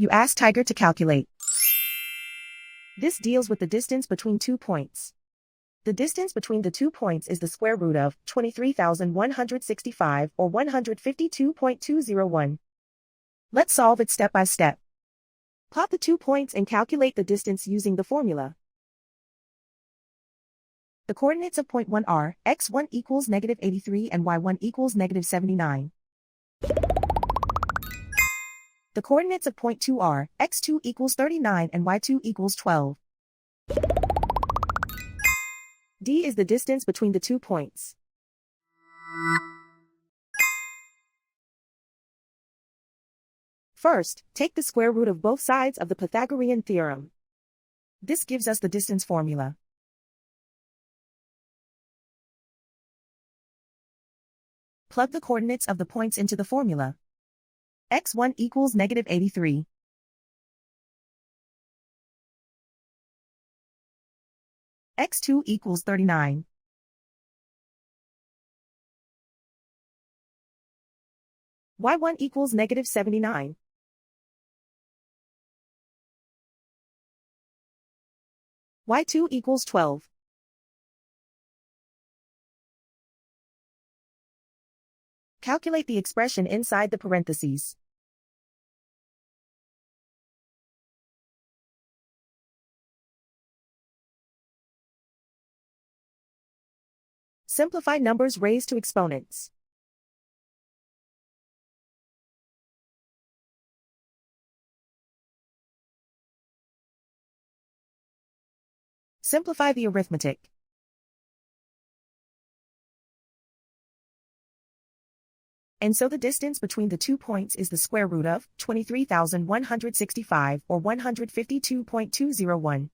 You ask Tiger to calculate. This deals with the distance between 2 points. The distance between the 2 points is the square root of 23,165 or 152.201. Let's solve it step by step. Plot the 2 points and calculate the distance using the formula. The coordinates of point 1 are x1 equals -83 and y1 equals -79. The coordinates of point 2 are x2 equals 39 and y2 equals 12. D is the distance between the 2 points. First, take the square root of both sides of the Pythagorean theorem. This gives us the distance formula. Plug the coordinates of the points into the formula. x1 equals -83. x2 equals 39. y1 equals -79. y2 equals 12. Calculate the expression inside the parentheses. Simplify numbers raised to exponents. Simplify the arithmetic. And so the distance between the 2 points is the square root of 23,165 or 152.201.